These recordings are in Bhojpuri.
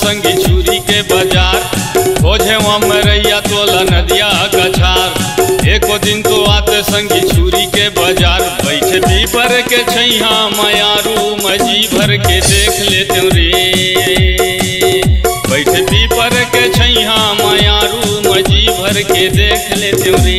संगी छुरी के बाजार, खोजे वहाँ मरैया तोला नदिया कछार। एको दिन तो आते संगी छुरी के बाजार, बैठे पीपर के छैया मयारू मजी भर के देख लेते रे। बैठे पीपर के छैया मयारू मजी भर के देख लेते रे।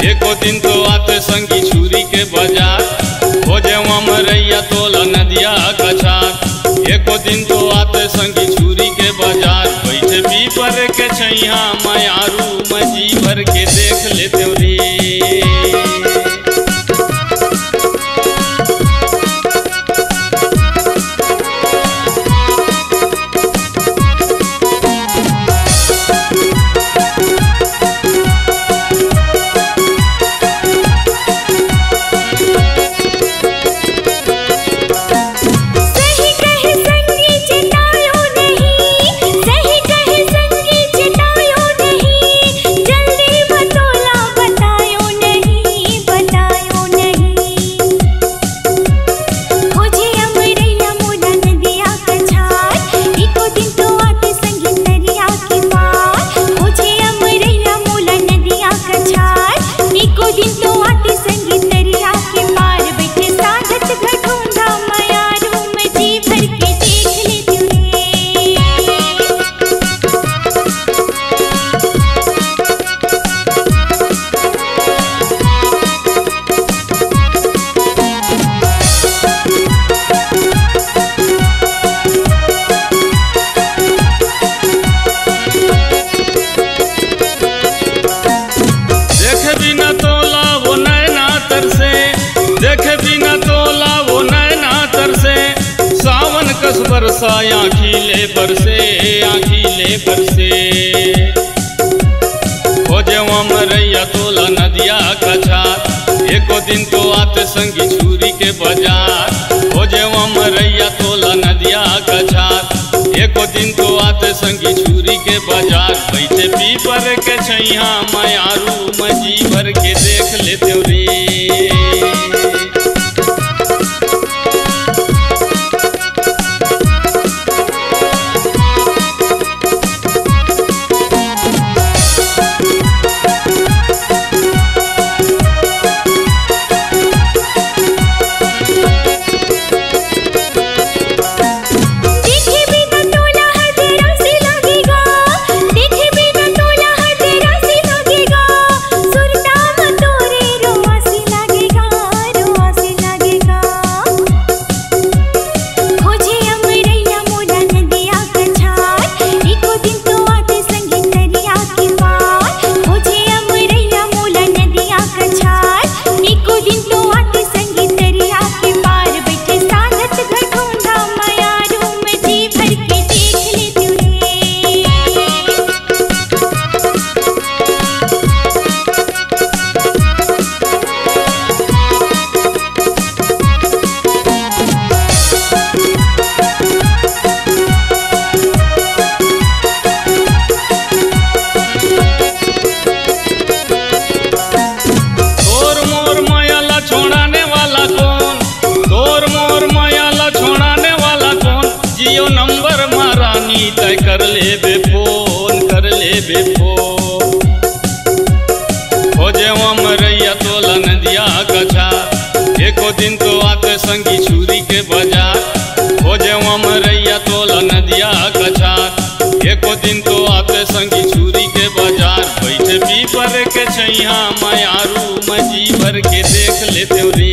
एको दिन तो आते संगी छुरी के बाजार, खोजे वहाँ मरैया तोला नदिया कछार। एको दिन तो आते संगी छुरी के बाजार, बैठे पीपर के छैया मयारू मजी भर के देख लेते रे। बरसा आँखीले बरसे, खोजे वहाँ मरैया तोला नदिया कछार। एको दिन तो आते संगी छुरी के बाजार, खोजे वहाँ मरैया तोला नदिया कछार। एको दिन तो आते संगी छुरी के बाजार, बैठे पीपर के छैया मयारू मजी भर के देख लेते रे। खोजे वहाँ मरैया तोला नदिया कछार। एको दिन तो आते संगी छुरी के बाजार, खोजे अमरैया तोला नदिया कछार। एको दिन तो आते संगी छुरी के बाजार, बैठे पीपर के छैया मायारू मजी भर के देख लेते रे।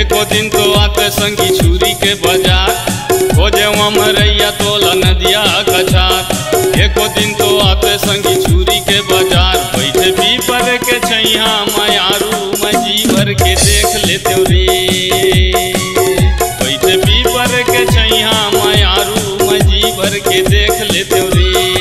एको दिन तो आते संगी छुरी के बाजार, खोजे अमरैया तोला नदिया कछार। एको दिन तो आते संगी छुरी के बाजार, बैठे पीपर के छैया मायारू मजी भर के देख लेते रे। बैठे पीपर के छैया मायारू मजी भर के देख लेते रे।